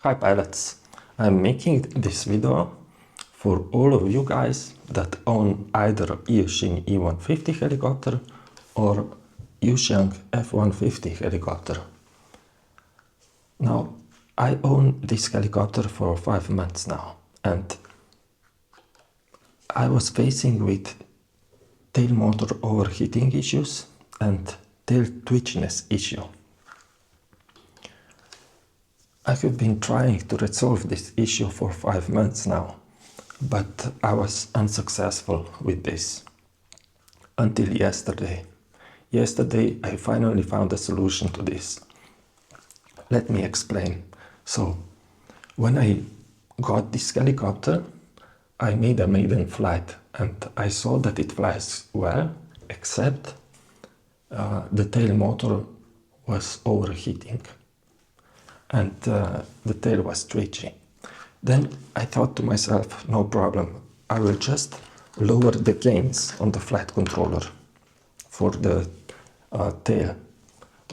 Hi pilots, I'm making this video for all of you guys that own either Eachine E150 helicopter or YuXiang F150 helicopter. Now, I own this helicopter for 5 months now, and I was facing with tail motor overheating issues and tail twitchiness issue. I have been trying to resolve this issue for 5 months now, but I was unsuccessful with this until yesterday. Yesterday I finally found a solution to this. Let me explain. So, when I got this helicopter, I made a maiden flight and I saw that it flies well, except the tail motor was overheating and the tail was twitchy. Then I thought to myself, no problem, I will just lower the gains on the flight controller for the tail.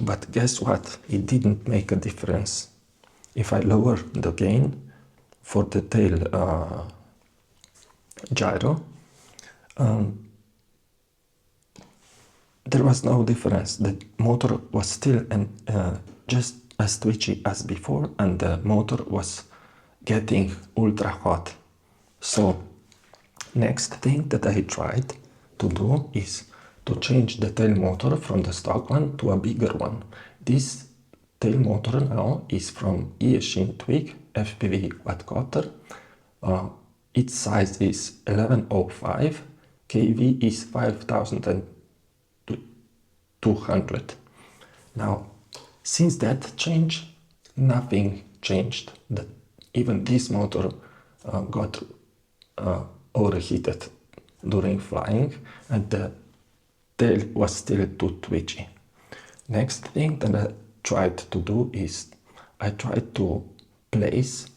But guess what? It didn't make a difference. If I lower the gain for the tail gyro, there was no difference. The motor was still just as twitchy as before, and the motor was getting ultra hot. So next thing that I tried to do is to change the tail motor from the stock one to a bigger one. This tail motor now is from Eachine Twig FPV quadcopter. Its size is 1105, kV is 5200. Now, since that change, nothing changed. Even this motor got overheated during flying, and the tail was still too twitchy. Next thing that I tried to do is I tried to place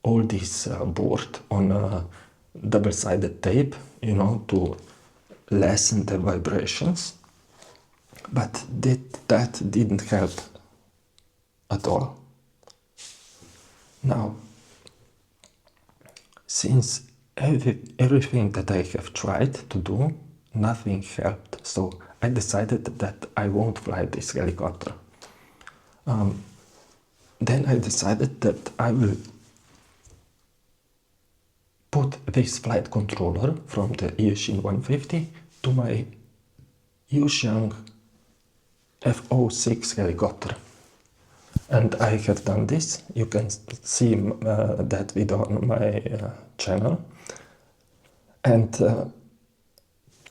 all this board on a double-sided tape, to lessen the vibrations, but that didn't help at all. Now, since everything that I have tried to do, nothing helped, so I decided that I won't fly this helicopter. Then I decided that I will put this flight controller from the Eachine 150 to my YuXiang F06 helicopter. And I have done this. You can see that video on my channel. And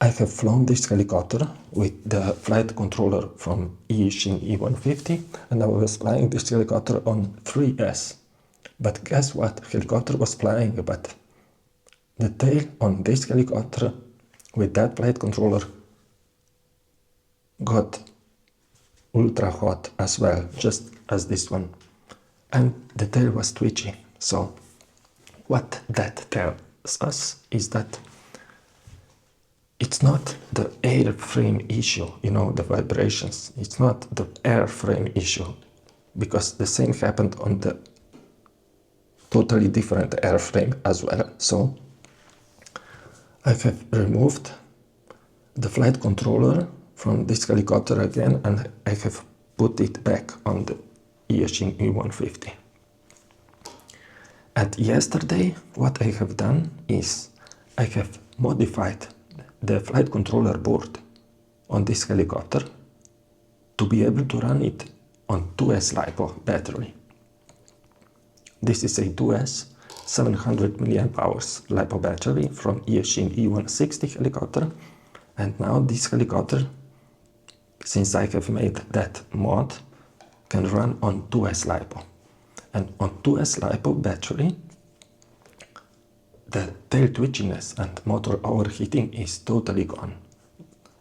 I have flown this helicopter with the flight controller from Eachine E150, and I was flying this helicopter on 3S. But guess what? Helicopter was flying, but the tail on this helicopter with that flight controller got ultra hot as well, just as this one. And the tail was twitchy. So what that tells us is that it's not the airframe issue, the vibrations. It's not the airframe issue, because the same happened on the totally different airframe as well. So I have removed the flight controller from this helicopter again, and I have put it back on the Eachine E150. And yesterday, what I have done is I have modified the flight controller board on this helicopter to be able to run it on 2S LiPo battery. This is a 2S 700 mAh LiPo battery from Eachine E160 helicopter, and now this helicopter, since I have made that mod, can run on 2S LiPo. And on 2S LiPo battery, the tail twitchiness and motor overheating is totally gone.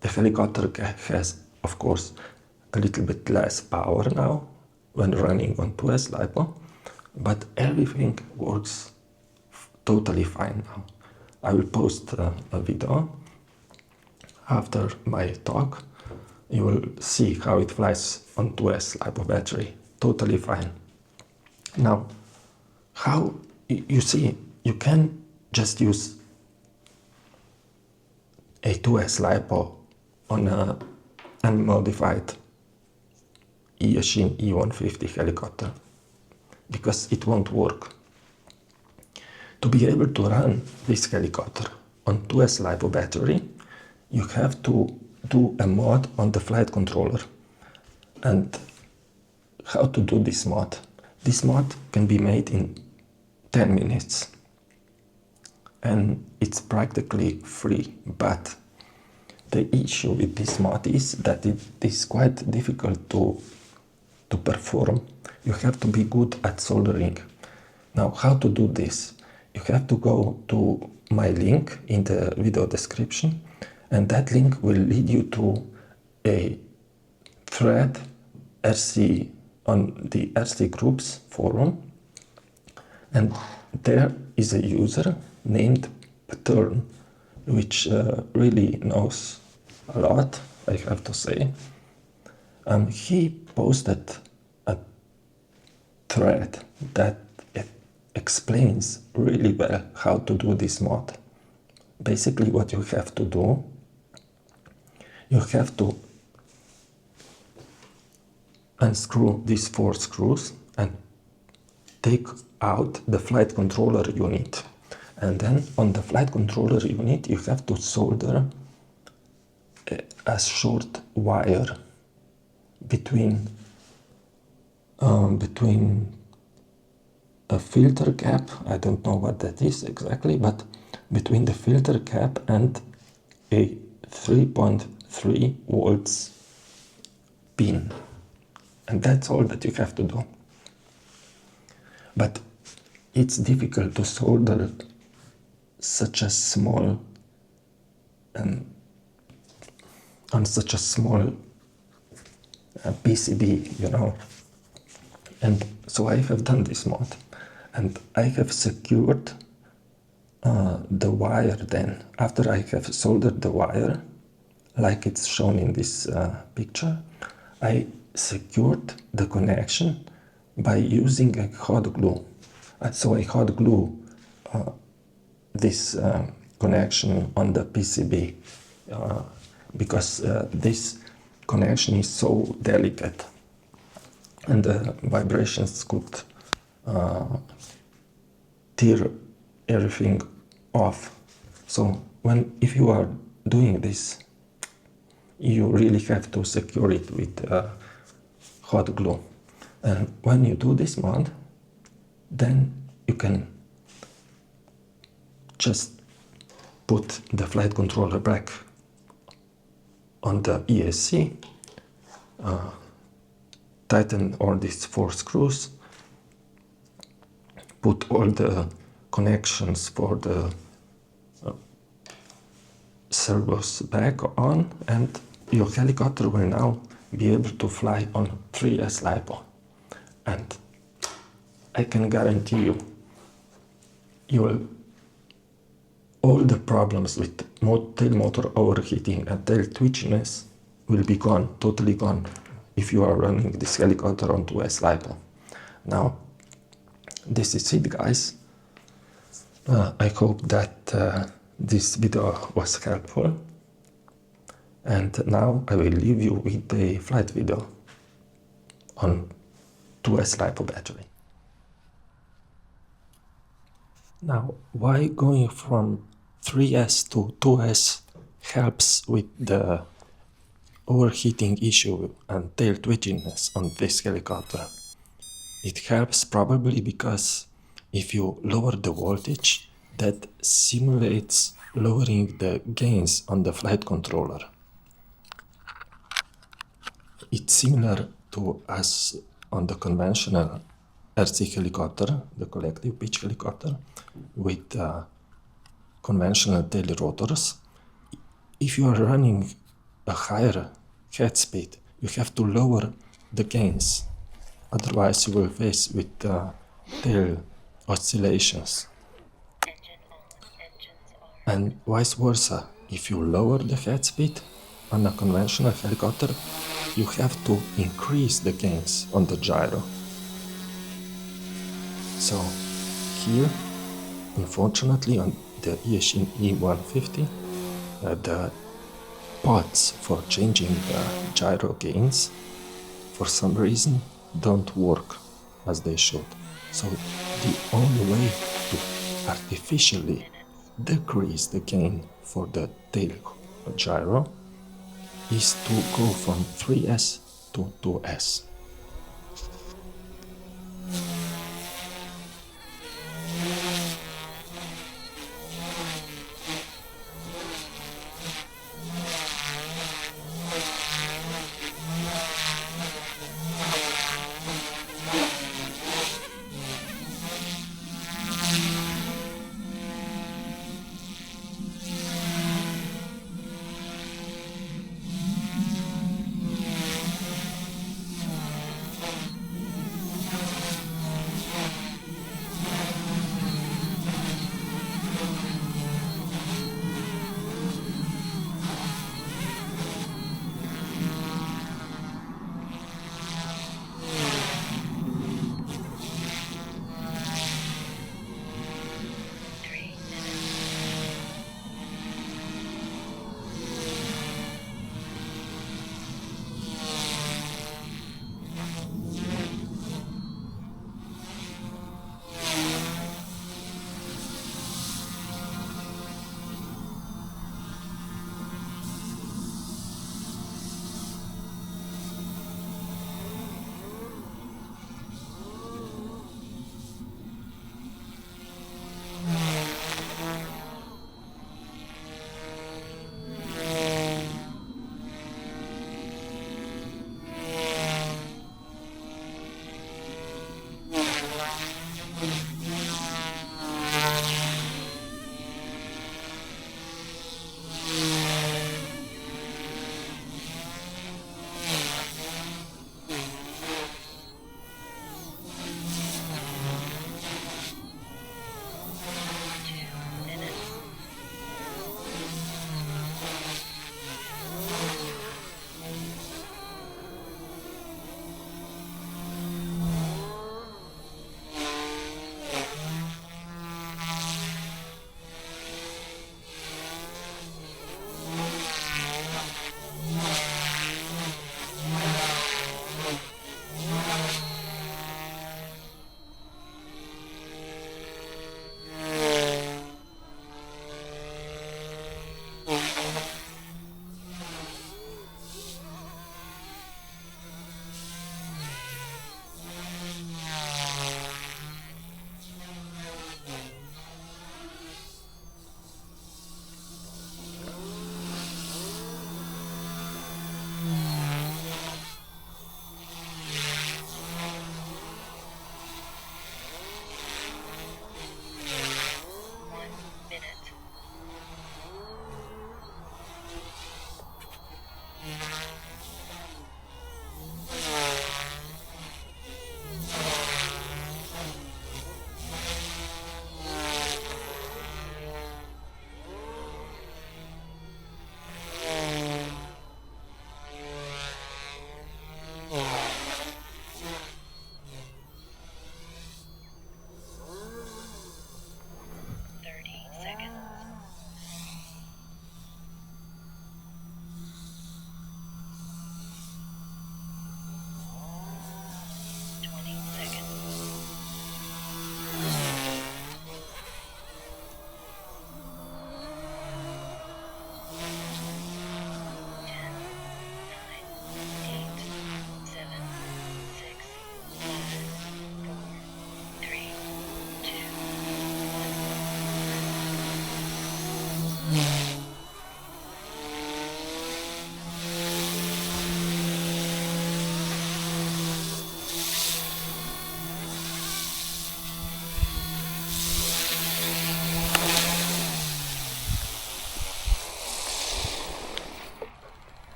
The helicopter has, of course, a little bit less power now when running on 2S LiPo, but everything works totally fine now. I will post a video after my talk. You will see how it flies on 2S LiPo battery, totally fine. Now, how, you see, you can just use a 2S LiPo on a unmodified Eachine E150 helicopter, because it won't work. To be able to run this helicopter on 2S LiPo battery, you have to do a mod on the flight controller. And how to do this mod? This mod can be made in 10 minutes. And it's practically free, but the issue with this mod is that it is quite difficult to perform. You have to be good at soldering. Now, how to do this? You have to go to my link in the video description, and that link will lead you to a thread RC on the RC groups forum, and there is a user named Pattern, which really knows a lot, I have to say. He posted a thread that explains really well how to do this mod. Basically, what you have to do, you have to unscrew these 4 screws and take out the flight controller unit. And then on the flight controller unit, you have to solder a short wire between a filter cap, I don't know what that is exactly, but between the filter cap and a 3.3 volts pin. And that's all that you have to do. But it's difficult to solder such a small on such a small PCB, you know. And so I have done this mod, and I have secured the wire. Then after I have soldered the wire, like it's shown in this picture, I secured the connection by using a hot glue. So I hot glue this connection on the PCB because this connection is so delicate, and the vibrations could tear everything off. So if you are doing this, you really have to secure it with hot glue. And when you do this mod, then you can just put the flight controller back on the ESC, tighten all these 4 screws, put all the connections for the servos back on, and your helicopter will now be able to fly on 3S LiPo. And I can guarantee you all the problems with tail motor overheating and tail twitchiness will be gone, totally gone, if you are running this helicopter on 2S LiPo. Now, this is it, guys. I hope that this video was helpful. And now I will leave you with a flight video on 2S LiPo battery. Now, why going from 3S to 2S helps with the overheating issue and tail twitchiness on this helicopter? It helps probably because if you lower the voltage, that simulates lowering the gains on the flight controller. It's similar to as on the conventional RC helicopter, the collective pitch helicopter, with conventional tail rotors. If you are running a higher head speed, you have to lower the gains. Otherwise, you will face with tail oscillations. And vice versa, if you lower the head speed on a conventional helicopter, you have to increase the gains on the gyro. So here, unfortunately, on the Eachine E150, the pods for changing the gyro gains for some reason don't work as they should. So the only way to artificially decrease the gain for the tail gyro is to go from 3S to 2S.